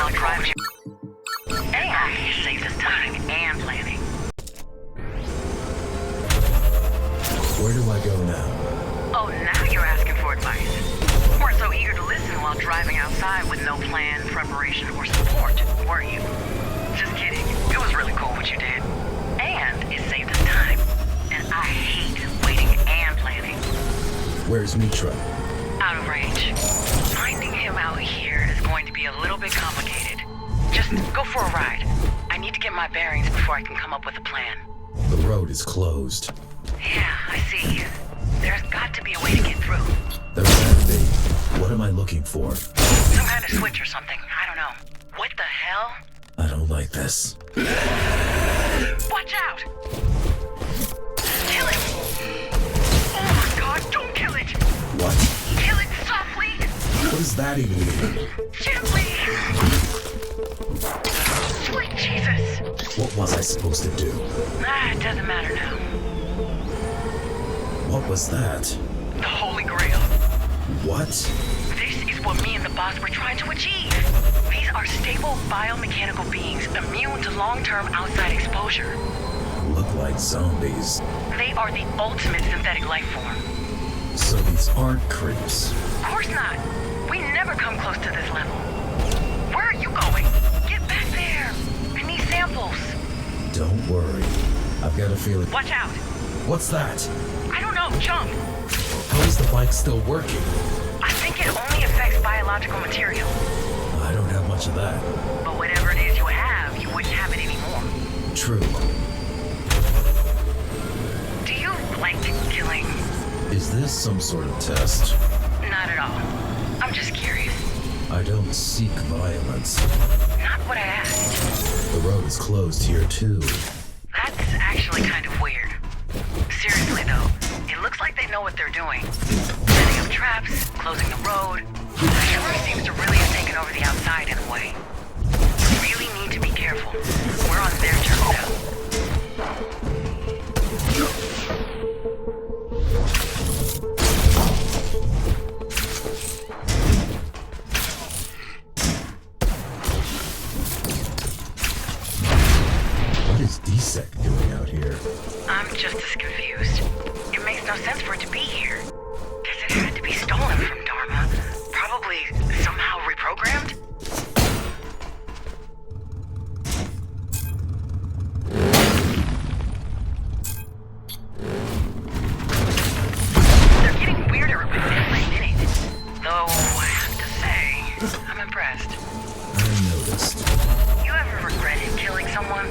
while driving. AI saves us time and planning. Where do I go now? Oh, now you're asking for advice. Weren't so eager to listen while driving outside with no plan, preparation, or support, were you? Just kidding. It was really cool what you did. And it saved us time. And I hate waiting and planning. Where's Mitra? Out of range. Finding him out here is going to be a little bit complicated. Just go for a ride. I need to get my bearings before I can come up with a plan. The road is closed. Yeah, I see. There's got to be a way to get through. There can't be. What am I looking for? Some kind of switch or something. I don't know. What the hell? I don't like this. Watch out! Kill it! Oh my god, don't kill it! What? Kill it softly! What does that even mean? Gently! Sweet Jesus! What was I supposed to do? It doesn't matter now. What was that? The Holy Grail. What? This is what me and the boss were trying to achieve. These are stable biomechanical beings immune to long-term outside exposure. Look like zombies. They are the ultimate synthetic life form. So these aren't creeps. Of course not. We never come close to this level. Where are you going? Get back there. I need samples. Don't worry. I've got a feeling. Watch out. What's that? I don't know. Jump. How is the bike still working? I think it only affects biological material. I don't have much of that. But whatever it is you have, you wouldn't have it anymore. True. Do you like killing? Is this some sort of test? Not at all. I'm just curious. I don't seek violence. Not what I asked. The road is closed here too. That's actually kind of weird. Seriously though, it looks like they know what they're doing. Setting up traps, closing the road. The sure seems to really have taken over the outside in a way. We really need to be careful. We're on their terms now. What is DSEC doing out here? I'm just as confused. It makes no sense for it to be here. Guess it had to be stolen from Dharma. Probably somehow reprogrammed? They're getting weirder every minute. Though, I have to say, I'm impressed. I noticed. You ever regretted killing someone?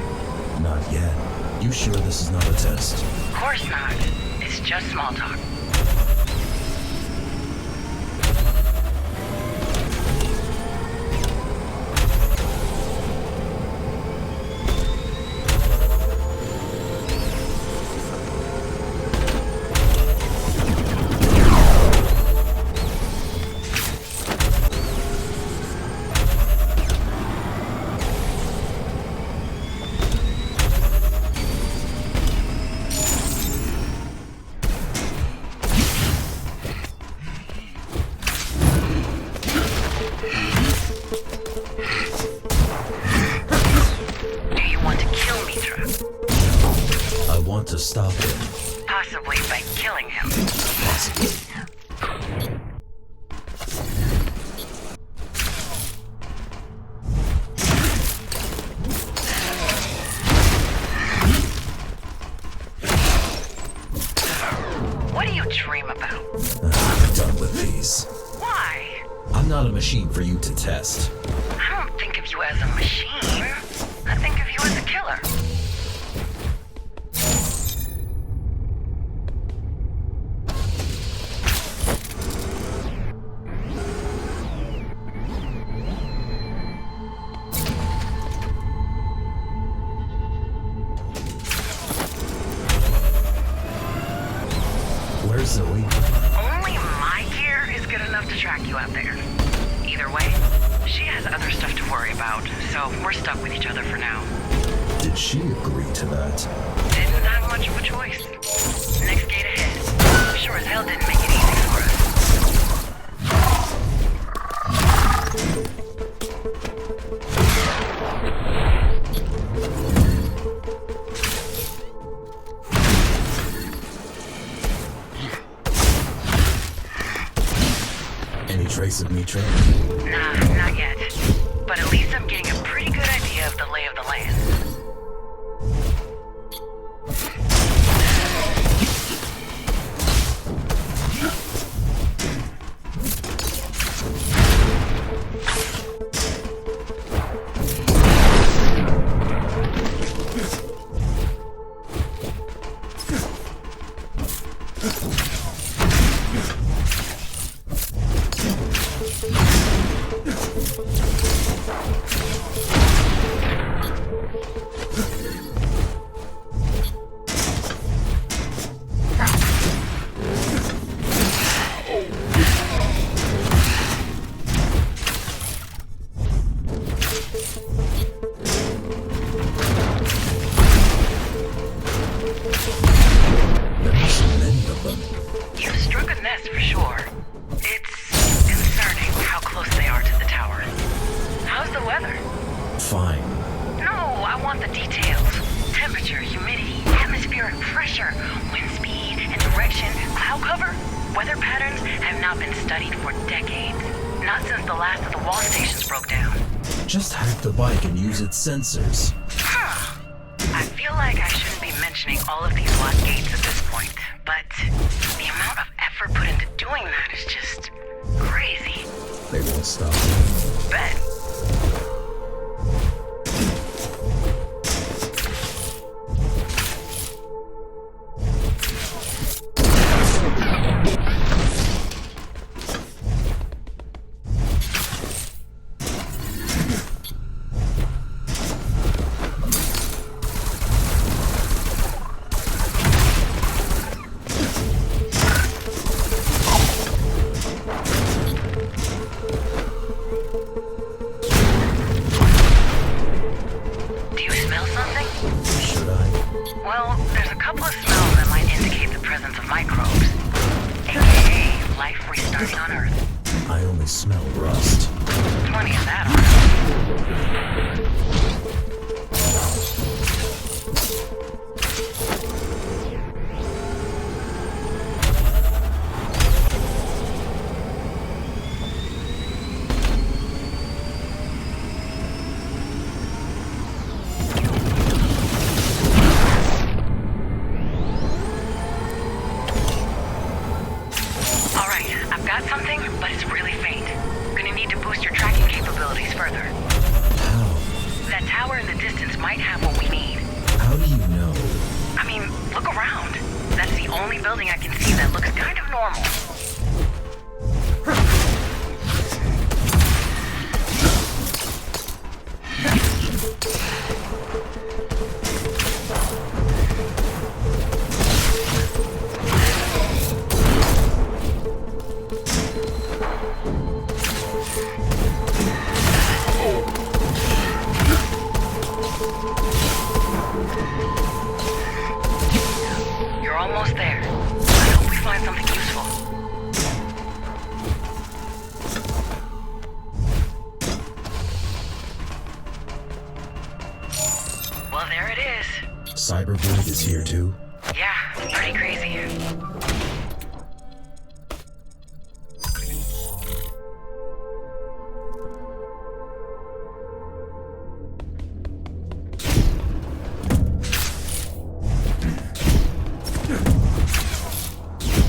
Not yet. You sure this is not a test? Of course not. It's just small talk. Do you want to kill Mitra? I want to stop him. Possibly by killing him. Possibly. What do you dream about? I'm done with these. Why? I'm not a machine for you to test. I don't think of you as a machine. I think of you as a killer. Where's Zoe? Only my gear is good enough to track you out there. Either way, she has other stuff to worry about, so we're stuck with each other for now. Did she agree to that? Didn't have much of a choice. Next gate ahead. Sure as hell didn't make it easy for us. Any trace of Mitra? Nah, not yet. But at least I'm getting a pretty good idea of the lay of the land. Just hack the bike and use its sensors. Huh. I feel like I shouldn't be mentioning all of these lost gates at this point, but the amount of effort put into doing that is just crazy. They won't stop. Bet. Cyberblood is here too? Yeah, pretty crazy.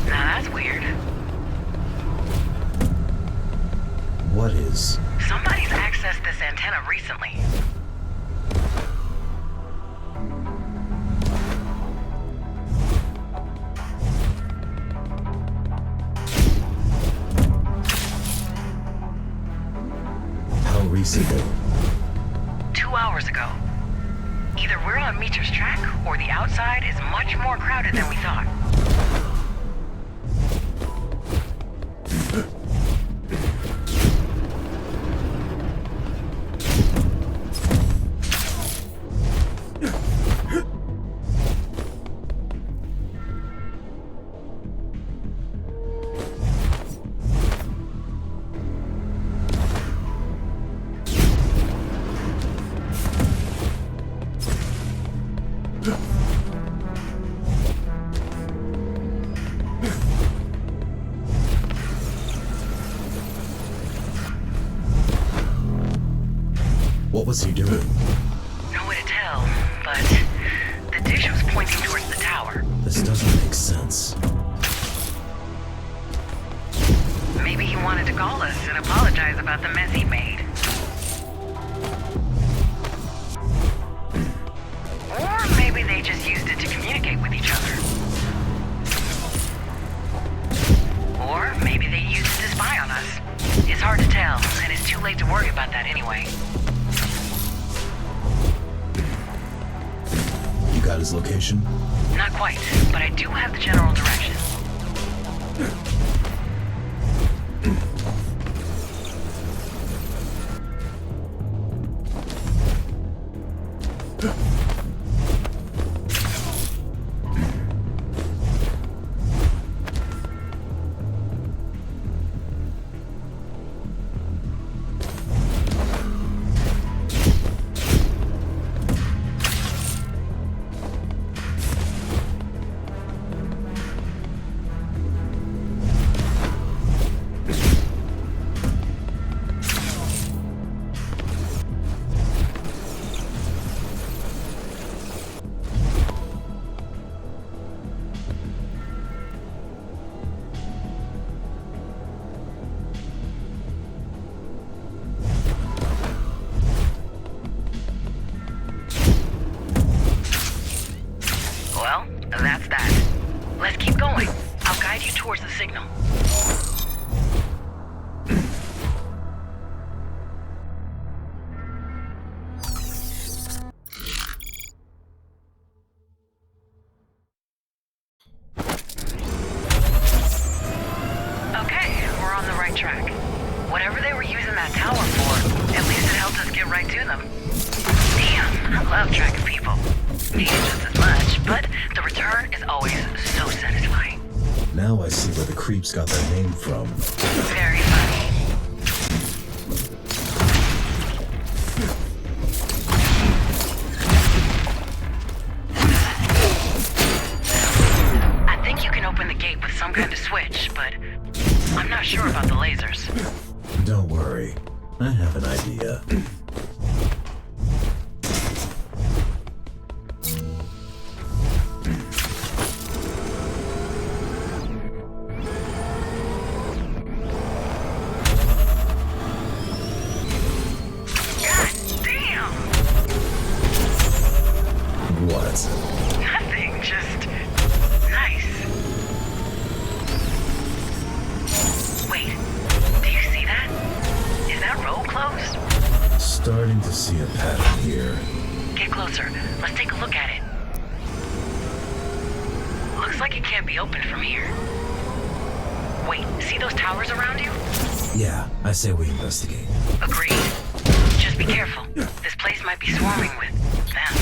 Now that's weird. What is? Somebody's accessed this antenna recently. Recently? 2 hours ago. Either we're on Mitra's track, or the outside is much more crowded than we thought. What was he doing? No way to tell, but the dish was pointing towards the tower. This doesn't make sense. Maybe he wanted to call us and apologize about the mess he made. Or maybe they just used it to communicate with each other. Or maybe they used it to spy on us. It's hard to tell, and it's too late to worry about that anyway. You got his location? Not quite, but I do have the general direction. Well, that's that. Let's keep going. I'll guide you towards the signal. Okay, we're on the right track. Whatever they were using that tower for, at least it helped us get right to them. Damn, I love tracking people. Hate it just as much, but the return is always so satisfying. Now I see where the creeps got their name from. Very funny. I think you can open the gate with some kind of switch, but I'm not sure about the lasers. Don't worry. I have an idea. Nothing, just nice. Wait, do you see that? Is that road closed? Starting to see a pattern here. Get closer. Let's take a look at it. Looks like it can't be opened from here. Wait, see those towers around you? Yeah, I say we investigate. Agreed. Just be careful. This place might be swarming with them.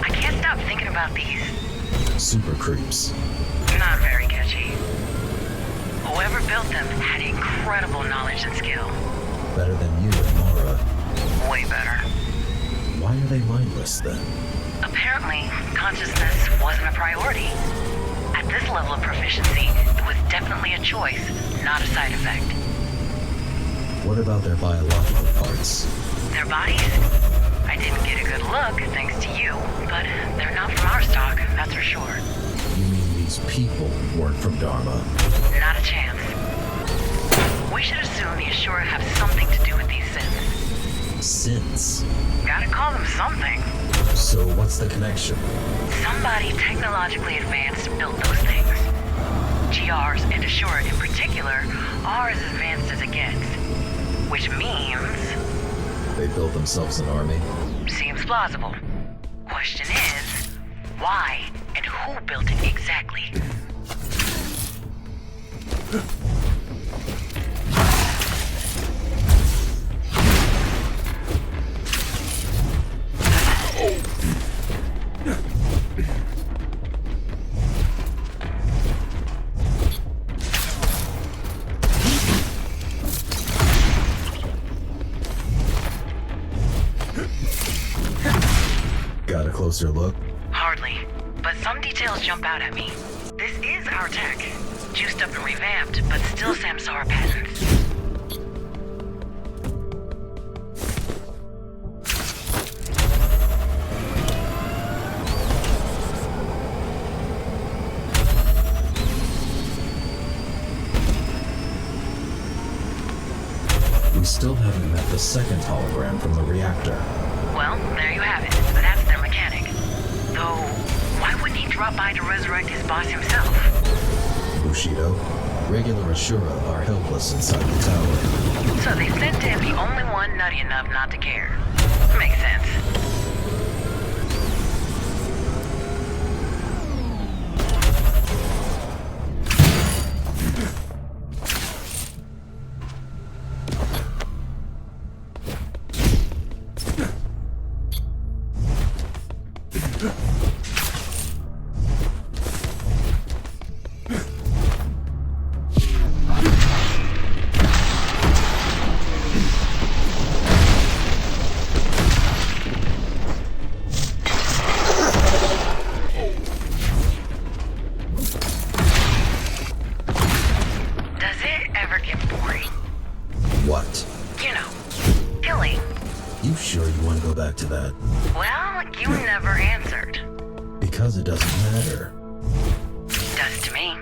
I can't stop thinking about these. Super creeps. Not very catchy. Whoever built them had incredible knowledge and skill. Better than you and Mara. Way better. Why are they mindless then? Apparently, consciousness wasn't a priority. At this level of proficiency, it was definitely a choice, not a side effect. What about their biological parts? Their bodies? I didn't get a good look, thanks to you, but they're not from our stock, that's for sure. You mean these people weren't from Dharma? Not a chance. We should assume the Ashura have something to do with these synths. Synths? Gotta call them something. So what's the connection? Somebody technologically advanced built those things. GRs and Ashura in particular are as advanced as it gets. Which means... They built themselves an army? Seems plausible. Question is, why and who built it exactly? Got a closer look? Hardly, but some details jump out at me. This is our tech. juiced up and revamped, but still Samsara patents. We still haven't met the second hologram from the reactor. Well, there you have it. That's their mechanic. Though, why wouldn't he drop by to resurrect his boss himself? Bushido, regular Ashura are helpless inside the tower. So they sent him the only one nutty enough not to care. Makes sense. To that. Well, you never answered. Because it doesn't matter. Does to me.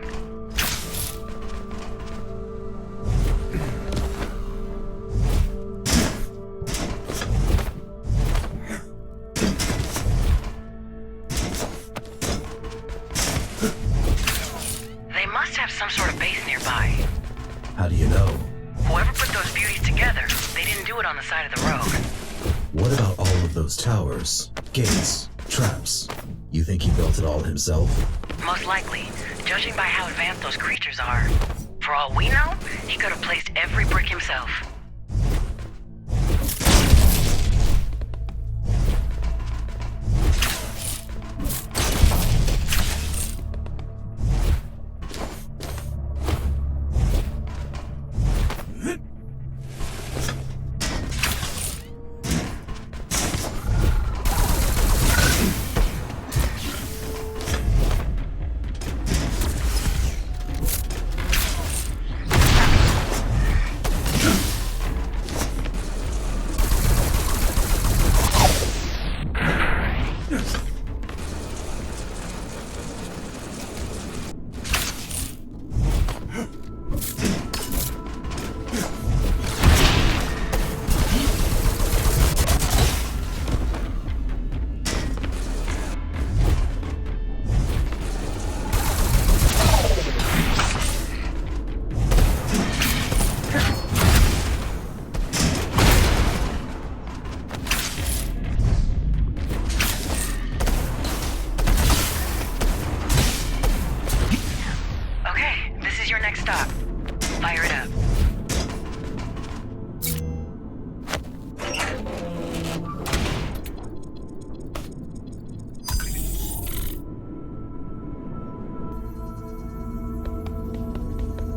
They must have some sort of base nearby. How do you know? Whoever put those beauties together, they didn't do it on the side of the road. What about all of those towers, gates, traps? You think he built it all himself? Most likely, judging by how advanced those creatures are. For all we know, he could have placed every brick himself.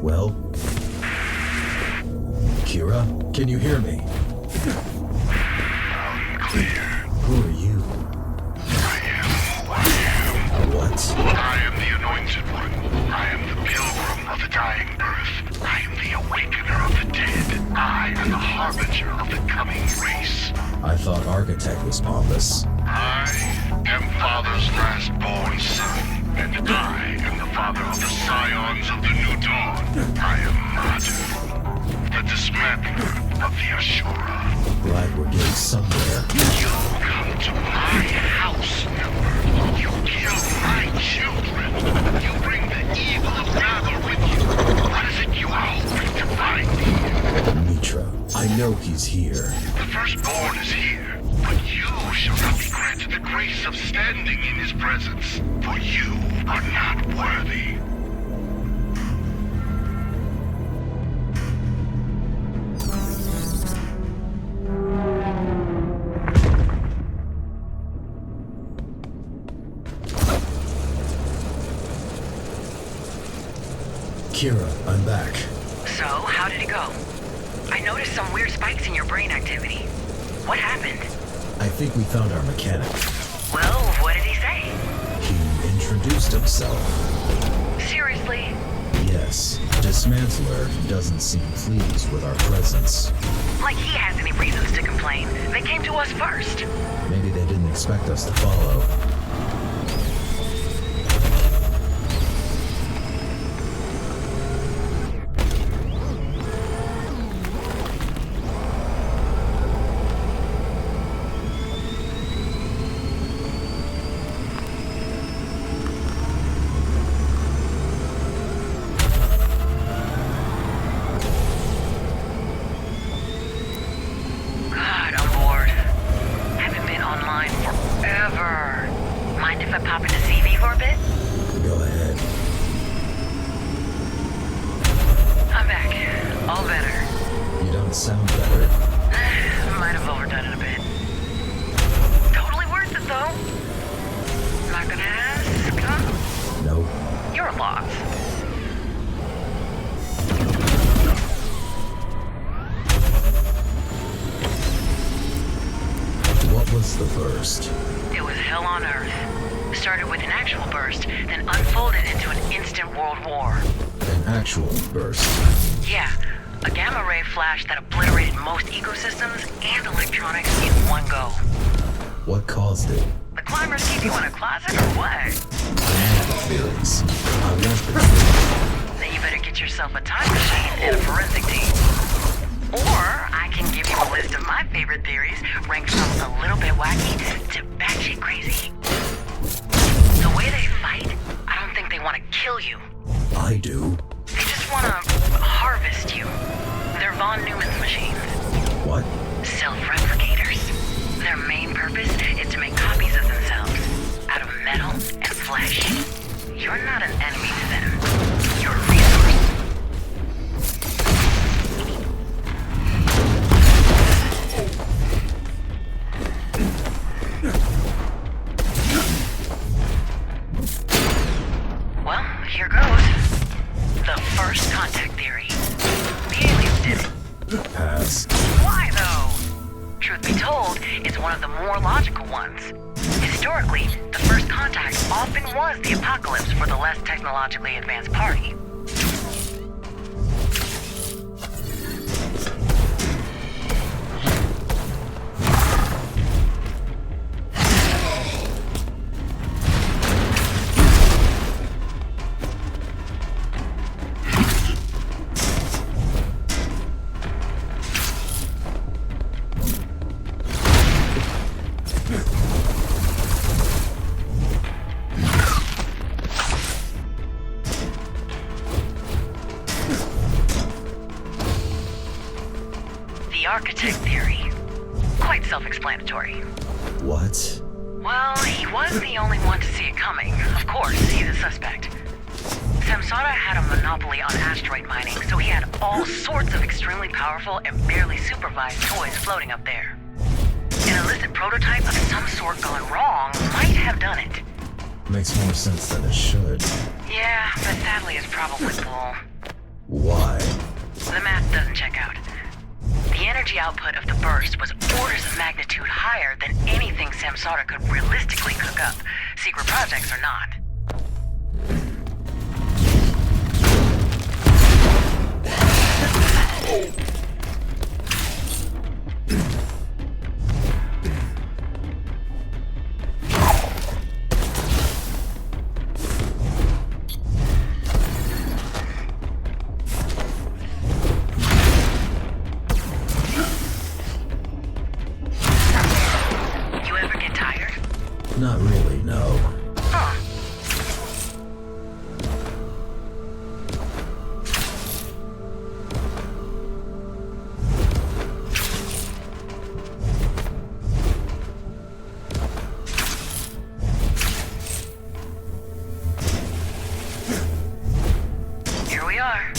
Well? Kira, can you hear me? Clear. Who are you? I am who I am. What? I am the Anointed One. I am the Pilgrim of the Dying Earth. I am the Awakener of the Dead. I am the Harbinger of the coming race. I thought Architect was pompous. I am Father's last-born son, and I am the father of the Scions of the New Dawn. I am Madu, the dismantler of the Ashura. Glad we're getting somewhere. You come to my house, Emperor. You kill my children. You bring the evil of Nether with you. What is it you are hoping to find here? Mitra, I know he's here. The firstborn is here, but you shall not be granted the grace of standing in his presence, for you are not worthy. Kira, I'm back. So, how did it go? I noticed some weird spikes in your brain activity. What happened? I think we found our mechanic. Well, what did he say? He introduced himself. Seriously? Yes, Dismantler doesn't seem pleased with our presence. Like he has any reasons to complain. They came to us first. Maybe they didn't expect us to follow. God, I'm bored. Haven't been online forever. Mind if I pop into CV for a bit? Go ahead. I'm back. All better. You don't sound better. Might have overdone it a bit. Totally worth it, though. Not gonna ask, huh? Nope. You're a loss. What was the burst? It was hell on Earth. Started with an actual burst, then unfolded into an instant world war. An actual burst. Yeah, a gamma ray flash that obliterated most ecosystems and electronics in one go. What caused it? The climbers keep you in a closet or what? I have the theories. I want the truth. Then you better get yourself a time machine and a forensic team. Or I can give you a list of my favorite theories, ranked from a little bit wacky to batshit crazy. The way they fight, I don't think they want to kill you. I do. They just want to harvest you. They're Von Neumann's machines. What? Self-replicators. Their main purpose is to make copies of themselves out of metal and flesh. You're not an enemy to them. You're a resource. Well, here goes. The first contact theory. The aliens did it. Pass. Why, though? Truth be told, it's one of the more logical ones. Historically, the first contact often was the apocalypse for the less technologically advanced party. The architect theory. Quite self-explanatory. What? Well, he wasn't the only one to see it coming. Of course, he's a suspect. Samsara had a monopoly on asteroid mining, so he had all sorts of extremely powerful and barely supervised toys floating up there. An illicit prototype of some sort gone wrong might have done it. Makes more sense than it should. Yeah, but sadly it's probably bull. Why? The math doesn't check out. The energy output of the burst was orders of magnitude higher than anything Samsara could realistically cook up, secret projects or not. You ever get tired? Not really, no. Huh. Here we are.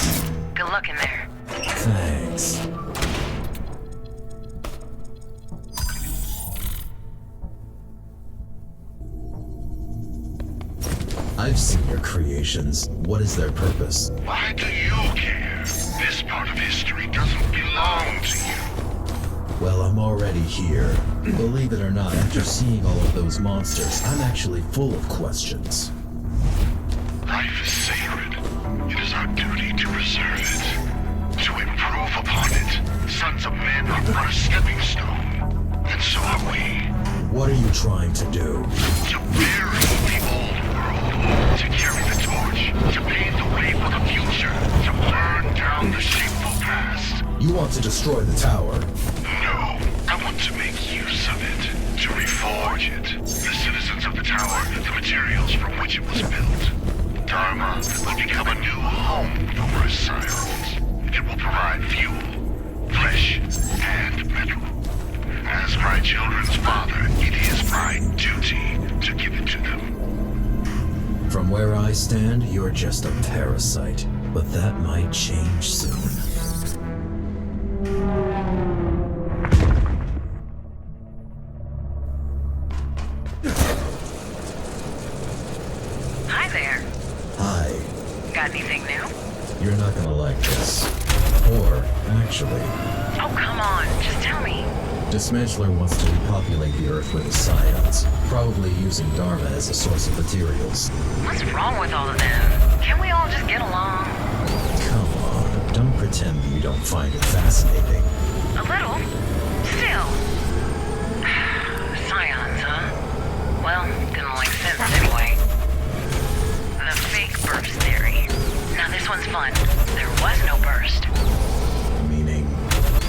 Good luck in there. Thanks. I've seen your creations. What is their purpose? Why do you care? This part of history doesn't belong to you. Well, I'm already here. Believe it or not, after seeing all of those monsters, I'm actually full of questions. Life is sacred. It is our duty sons of men are but a stepping stone. And so are we. What are you trying to do? To bury the old world. To carry the torch. To pave the way for the future. To burn down the shameful past. You want to destroy the tower? No, I want to make use of it. To reforge it. The citizens of the tower, the materials from which it was built. Dharma will become a new home for us scions. It will provide fuel, flesh, and metal. As my children's father, it is my duty to give it to them. From where I stand, you're just a parasite. But that might change soon. Hi there. Hi. Got anything new? You're not gonna like this. Or, actually, Oh, come on. Just tell me. Dismantler wants to repopulate the Earth with the scions, probably using Dharma as a source of materials. What's wrong with all of them? Can't we all just get along? Come on, don't pretend that you don't find it fascinating. A little. Still. Scions, huh? Well, didn't like sense anyway. The fake burst theory. Now this one's fun. There was no burst. Meaning,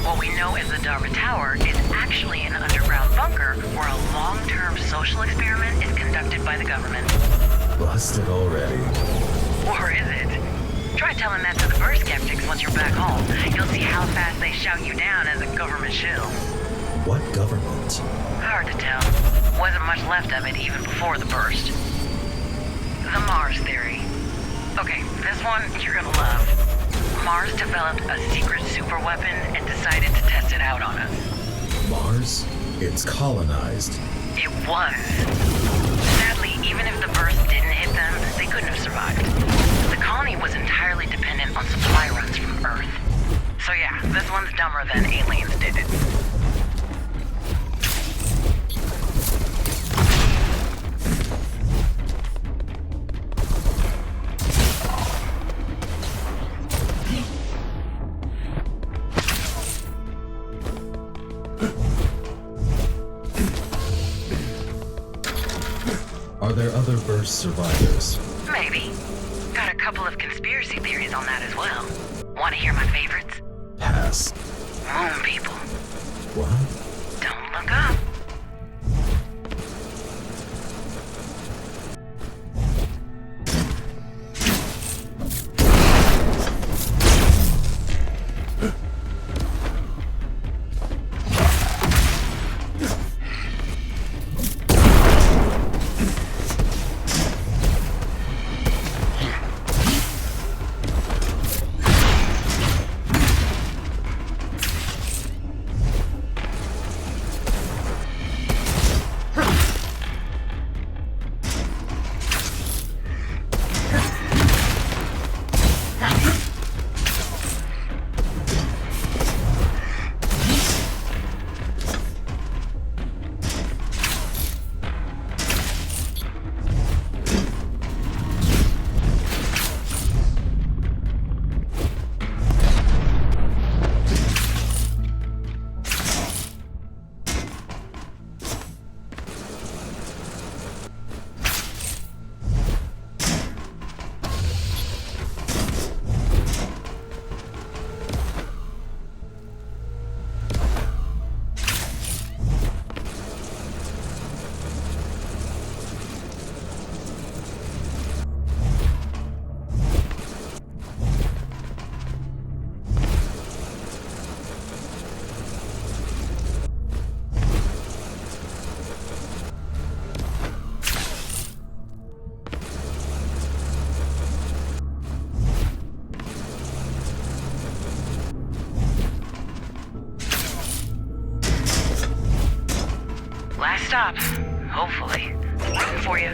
What we know as the Dharma Tower is actually an underground bunker where a long-term social experiment is conducted by the government. busted already. Or is it? Try telling that to the burst skeptics once you're back home. You'll see how fast they shout you down as a government shill. What government? Hard to tell. Wasn't much left of it even before the burst. The Mars theory. Okay, this one you're gonna love. Mars developed a secret super weapon and decided to test it out on us. Mars? It's colonized. It was. Sadly, even if the burst didn't hit them, they couldn't have survived. The colony was entirely dependent on supply runs from Earth. So yeah, this one's dumber than aliens did it. Are there other burst survivors? Maybe. Got a couple of conspiracy theories on that as well. Want to hear my favorites? Pass. Moon people. What? Don't look up. Last stop. Hopefully. Rooting for you.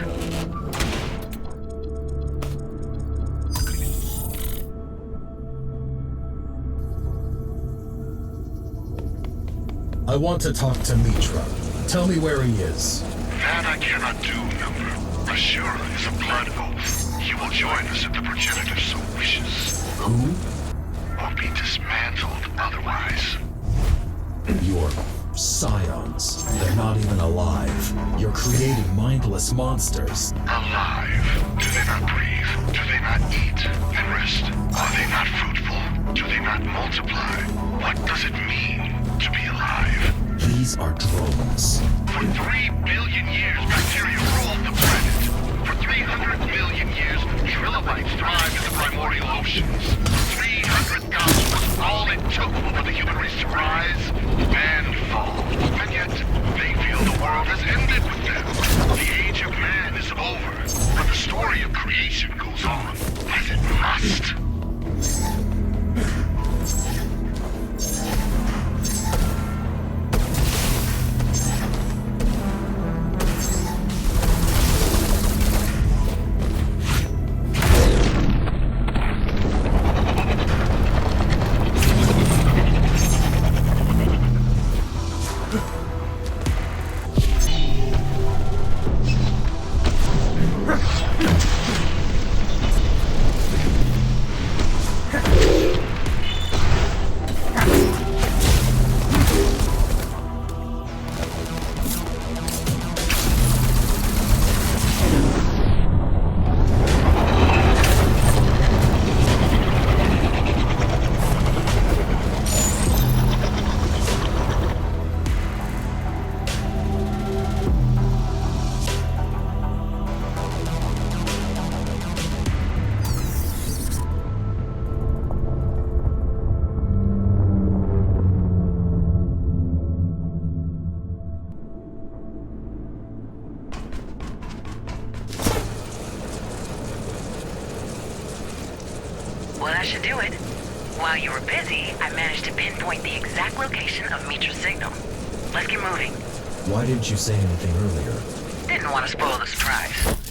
I want to talk to Mitra. Tell me where he is. That I cannot do, Number. Ashura is a blood oath. He will join us if the progenitor so wishes. Who? Or be dismantled otherwise. Your scions. They're not even alive. You're creating mindless monsters. Alive. Do they not breathe? Do they not eat and rest? Are they not fruitful? Do they not multiply? What does it mean to be alive? These are drones. For 3 billion years, bacteria ruled the planet. For 300 million years, trilobites thrived in the primordial oceans. 300,000 was all it took for the human race to rise and fall. And yet, they feel the world has ended with them. The age of man is over. But the story of creation goes on, as it must. Well, that should do it. While you were busy, I managed to pinpoint the exact location of Mitra's signal. Let's get moving. Why didn't you say anything earlier? Didn't want to spoil the surprise.